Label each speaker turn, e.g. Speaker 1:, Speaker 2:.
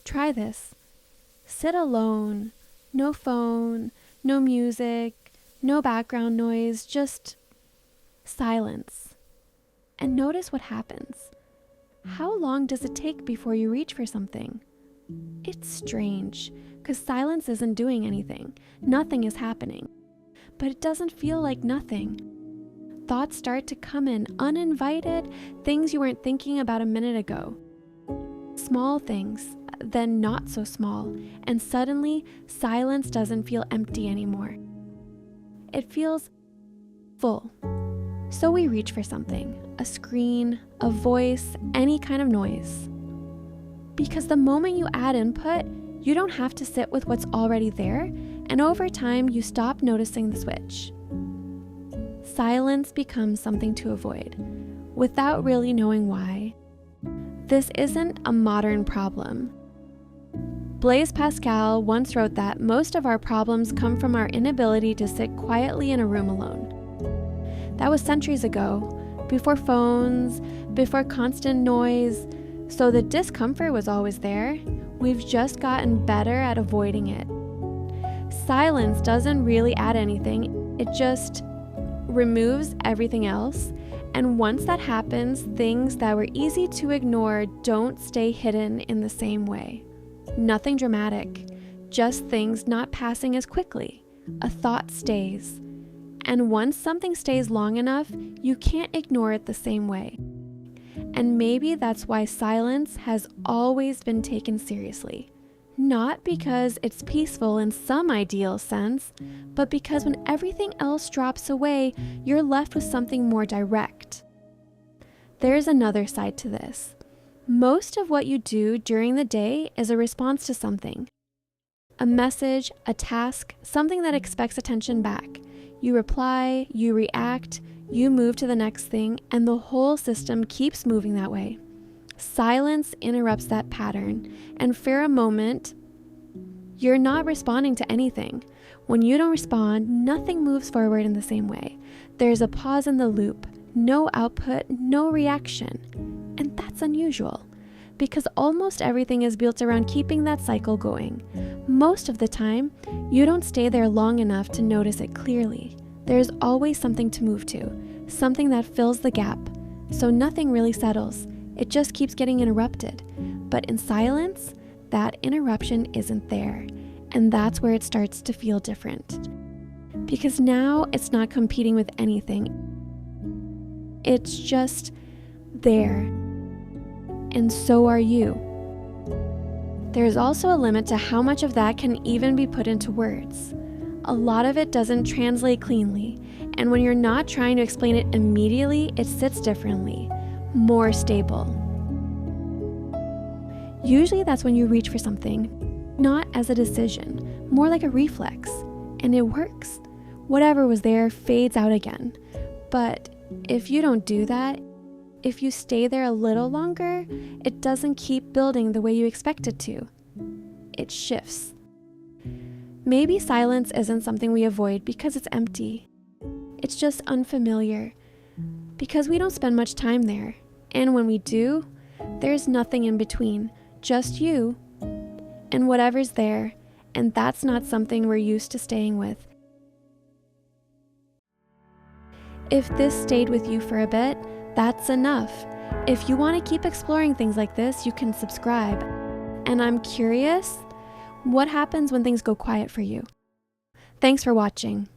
Speaker 1: Try this. Sit alone, no phone, no music, no background noise, just silence. And notice what happens. How long does it take before you reach for something? It's strange, because silence isn't doing anything. Nothing is happening. But it doesn't feel like nothing. Thoughts start to come in uninvited, things you weren't thinking about a minute ago. Small things, then not so small, and suddenly silence doesn't feel empty anymore. It feels full. So we reach for something, a screen, a voice, any kind of noise. Because the moment you add input, you don't have to sit with what's already there, and over time you stop noticing the switch. Silence becomes something to avoid, without really knowing why. This isn't a modern problem. Blaise Pascal once wrote that most of our problems come from our inability to sit quietly in a room alone. That was centuries ago, before phones, before constant noise, so the discomfort was always there. We've just gotten better at avoiding it. Silence doesn't really add anything, it just removes everything else. And once that happens, things that were easy to ignore don't stay hidden in the same way. Nothing dramatic, just things not passing as quickly. A thought stays. And once something stays long enough, you can't ignore it the same way. And maybe that's why silence has always been taken seriously. Not because it's peaceful in some ideal sense, but because when everything else drops away, you're left with something more direct. There's another side to this. Most of what you do during the day is a response to something. A message, a task, something that expects attention back. You reply, you react, you move to the next thing, and the whole system keeps moving that way. Silence interrupts that pattern, and for a moment, you're not responding to anything. When you don't respond, nothing moves forward in the same way. There's a pause in the loop, no output, no reaction. And that's unusual, because almost everything is built around keeping that cycle going. Most of the time, you don't stay there long enough to notice it clearly. There's always something to move to, something that fills the gap. So nothing really settles. It just keeps getting interrupted. But in silence, that interruption isn't there. And that's where it starts to feel different. Because now it's not competing with anything. It's just there. And so are you. There's also a limit to how much of that can even be put into words. A lot of it doesn't translate cleanly, and when you're not trying to explain it immediately, it sits differently, more stable. Usually that's when you reach for something, not as a decision, more like a reflex, and it works. Whatever was there fades out again. But if you don't do that, if you stay there a little longer, it doesn't keep building the way you expect it to. It shifts. Maybe silence isn't something we avoid because it's empty. It's just unfamiliar, because we don't spend much time there. And when we do, there's nothing in between, just you and whatever's there, and that's not something we're used to staying with. If this stayed with you for a bit, that's enough. If you want to keep exploring things like this, you can subscribe. And I'm curious, what happens when things go quiet for you? Thanks for watching.